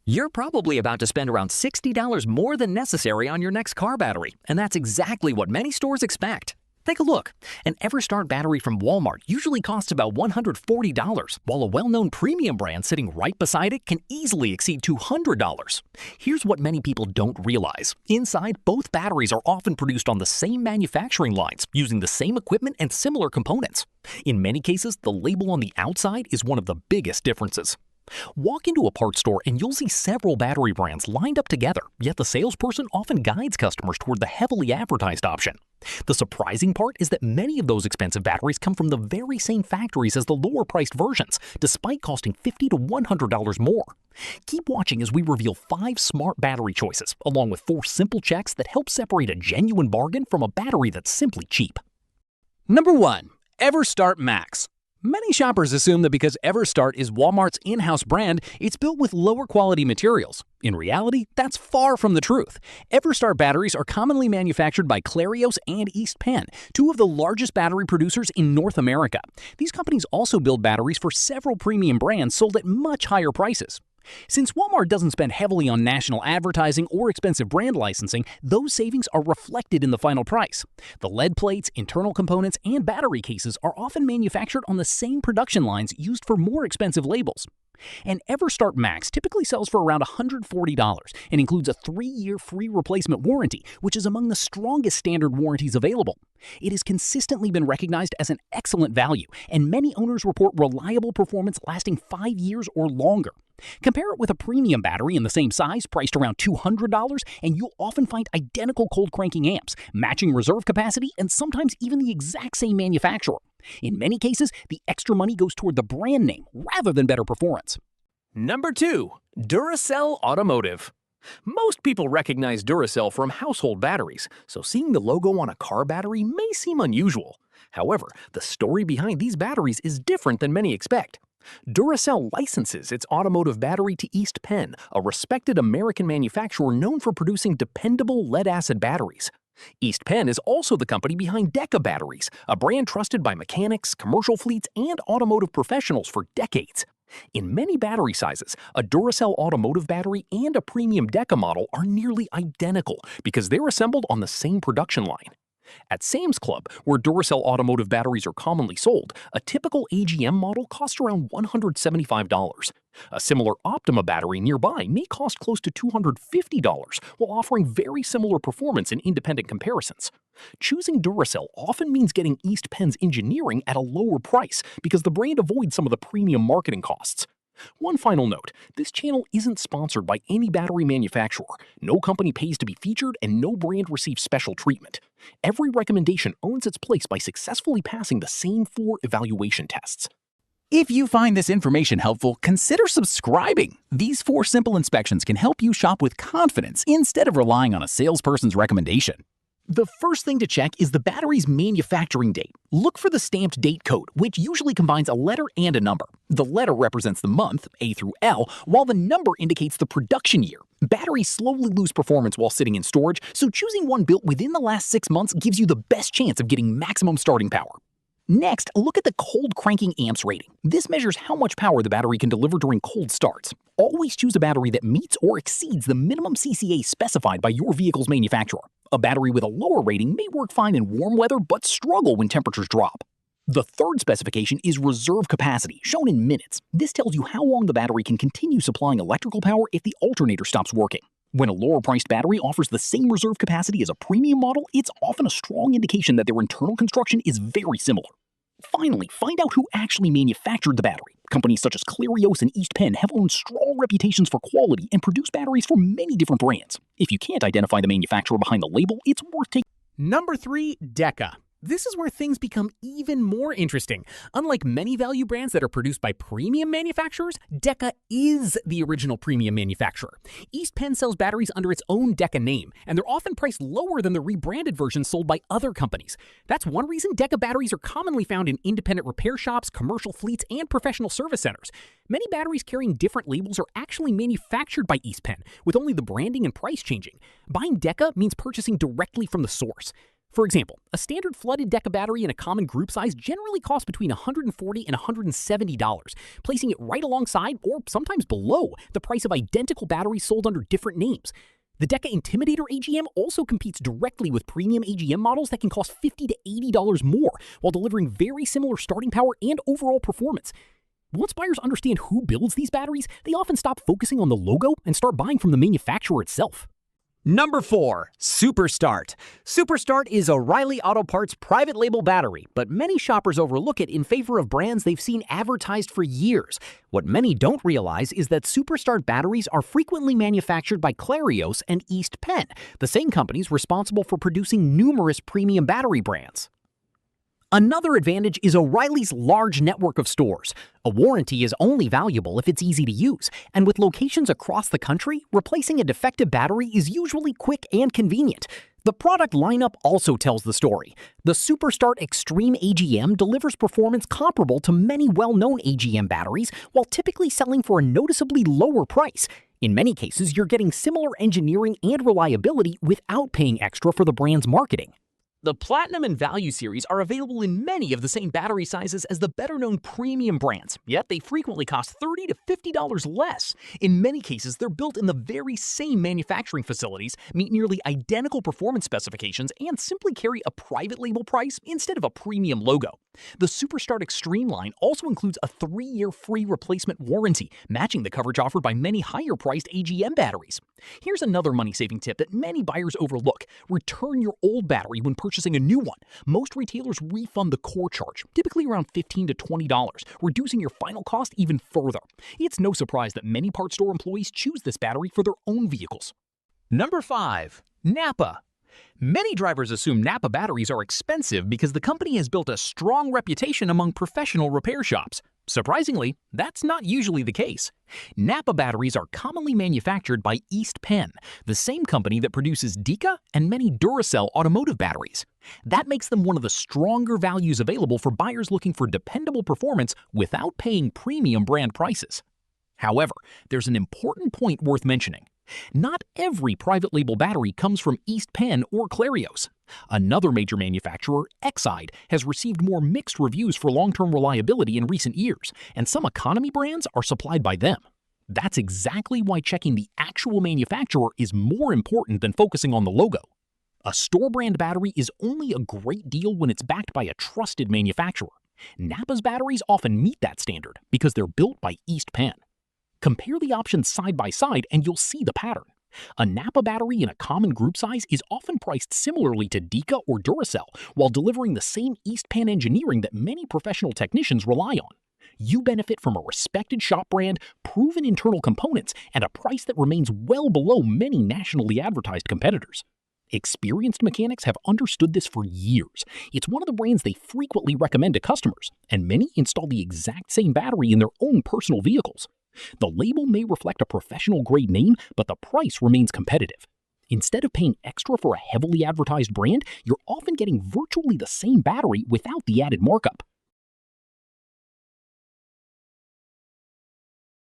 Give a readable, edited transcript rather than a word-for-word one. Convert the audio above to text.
You're probably about to spend around $60 more than necessary on your next car battery, and that's exactly what many stores expect. Take a look. An EverStart battery from Walmart usually costs about $140, while a well-known premium brand sitting right beside it can easily exceed $200. Here's what many people don't realize. Inside, both batteries are often produced on the same manufacturing lines, using the same equipment and similar components. In many cases, the label on the outside is one of the biggest differences. Walk into a parts store and you'll see several battery brands lined up together, yet the salesperson often guides customers toward the heavily advertised option. The surprising part is that many of those expensive batteries come from the very same factories as the lower-priced versions, despite costing $50 to $100 more. Keep watching as we reveal 5 smart battery choices, along with 4 simple checks that help separate a genuine bargain from a battery that's simply cheap. Number 1. EverStart Max. Many shoppers assume that because EverStart is Walmart's in-house brand, it's built with lower quality materials. In reality, that's far from the truth. EverStart batteries are commonly manufactured by Clarios and East Penn, 2 of the largest battery producers in North America. These companies also build batteries for several premium brands sold at much higher prices. Since Walmart doesn't spend heavily on national advertising or expensive brand licensing, those savings are reflected in the final price. The lead plates, internal components, and battery cases are often manufactured on the same production lines used for more expensive labels. An EverStart Max typically sells for around $140 and includes a 3-year free replacement warranty, which is among the strongest standard warranties available. It has consistently been recognized as an excellent value, and many owners report reliable performance lasting 5 years or longer. Compare it with a premium battery in the same size, priced around $200, and you'll often find identical cold cranking amps, matching reserve capacity, and sometimes even the exact same manufacturer. In many cases, the extra money goes toward the brand name rather than better performance. Number 2. Duracell Automotive. Most people recognize Duracell from household batteries, so seeing the logo on a car battery may seem unusual. However, the story behind these batteries is different than many expect. Duracell licenses its automotive battery to East Penn, a respected American manufacturer known for producing dependable lead-acid batteries. East Penn is also the company behind Deca batteries, a brand trusted by mechanics, commercial fleets, and automotive professionals for decades. In many battery sizes, a Duracell automotive battery and a premium Deca model are nearly identical because they're assembled on the same production line. At Sam's Club, where Duracell automotive batteries are commonly sold, a typical AGM model costs around $175. A similar Optima battery nearby may cost close to $250, while offering very similar performance in independent comparisons. Choosing Duracell often means getting East Penn's engineering at a lower price because the brand avoids some of the premium marketing costs. One final note, this channel isn't sponsored by any battery manufacturer. No company pays to be featured, and no brand receives special treatment. Every recommendation earns its place by successfully passing the same 4 evaluation tests. If you find this information helpful, consider subscribing. These 4 simple inspections can help you shop with confidence instead of relying on a salesperson's recommendation. The first thing to check is the battery's manufacturing date. Look for the stamped date code, which usually combines a letter and a number. The letter represents the month, A through L, while the number indicates the production year. Batteries slowly lose performance while sitting in storage, so choosing one built within the last 6 months gives you the best chance of getting maximum starting power. Next, look at the cold cranking amps rating. This measures how much power the battery can deliver during cold starts. Always choose a battery that meets or exceeds the minimum CCA specified by your vehicle's manufacturer. A battery with a lower rating may work fine in warm weather but struggle when temperatures drop. The third specification is reserve capacity, shown in minutes. This tells you how long the battery can continue supplying electrical power if the alternator stops working. When a lower-priced battery offers the same reserve capacity as a premium model, it's often a strong indication that their internal construction is very similar. Finally, find out who actually manufactured the battery. Companies such as Clarios and East Penn have earned strong reputations for quality and produce batteries for many different brands. If you can't identify the manufacturer behind the label, it's worth taking. Number 3, Deca. This is where things become even more interesting. Unlike many value brands that are produced by premium manufacturers, Deca is the original premium manufacturer. East Penn sells batteries under its own Deca name, and they're often priced lower than the rebranded versions sold by other companies. That's one reason Deca batteries are commonly found in independent repair shops, commercial fleets, and professional service centers. Many batteries carrying different labels are actually manufactured by East Penn, with only the branding and price changing. Buying Deca means purchasing directly from the source. For example, a standard flooded Deca battery in a common group size generally costs between $140 and $170, placing it right alongside, or sometimes below, the price of identical batteries sold under different names. The Deca Intimidator AGM also competes directly with premium AGM models that can cost $50 to $80 more, while delivering very similar starting power and overall performance. Once buyers understand who builds these batteries, they often stop focusing on the logo and start buying from the manufacturer itself. Number 4. Superstart. Superstart is O'Reilly Auto Parts private label battery, but many shoppers overlook it in favor of brands they've seen advertised for years. What many don't realize is that Superstart batteries are frequently manufactured by Clarios and East Penn, the same companies responsible for producing numerous premium battery brands. Another advantage is O'Reilly's large network of stores. A warranty is only valuable if it's easy to use, and with locations across the country, replacing a defective battery is usually quick and convenient. The product lineup also tells the story. The Superstart Extreme AGM delivers performance comparable to many well-known AGM batteries, while typically selling for a noticeably lower price. In many cases, you're getting similar engineering and reliability without paying extra for the brand's marketing. The Platinum and Value series are available in many of the same battery sizes as the better-known premium brands, yet they frequently cost $30 to $50 less. In many cases, they're built in the very same manufacturing facilities, meet nearly identical performance specifications, and simply carry a private label price instead of a premium logo. The Superstart Extreme line also includes a 3-year free replacement warranty, matching the coverage offered by many higher-priced AGM batteries. Here's another money-saving tip that many buyers overlook. Return your old battery when purchasing a new one. Most retailers refund the core charge, typically around $15 to $20, reducing your final cost even further. It's no surprise that many parts store employees choose this battery for their own vehicles. Number 5. Napa. Many drivers assume Napa batteries are expensive because the company has built a strong reputation among professional repair shops. Surprisingly, that's not usually the case. Napa batteries are commonly manufactured by East Penn, the same company that produces Deca and many Duracell automotive batteries. That makes them one of the stronger values available for buyers looking for dependable performance without paying premium brand prices. However, there's an important point worth mentioning. Not every private label battery comes from East Penn or Clarios. Another major manufacturer, Exide, has received more mixed reviews for long-term reliability in recent years, and some economy brands are supplied by them. That's exactly why checking the actual manufacturer is more important than focusing on the logo. A store brand battery is only a great deal when it's backed by a trusted manufacturer. Napa's batteries often meet that standard because they're built by East Penn. Compare the options side by side and you'll see the pattern. A Napa battery in a common group size is often priced similarly to Deca or Duracell, while delivering the same East Penn engineering that many professional technicians rely on. You benefit from a respected shop brand, proven internal components, and a price that remains well below many nationally advertised competitors. Experienced mechanics have understood this for years. It's one of the brands they frequently recommend to customers, and many install the exact same battery in their own personal vehicles. The label may reflect a professional-grade name, but the price remains competitive. Instead of paying extra for a heavily advertised brand, you're often getting virtually the same battery without the added markup.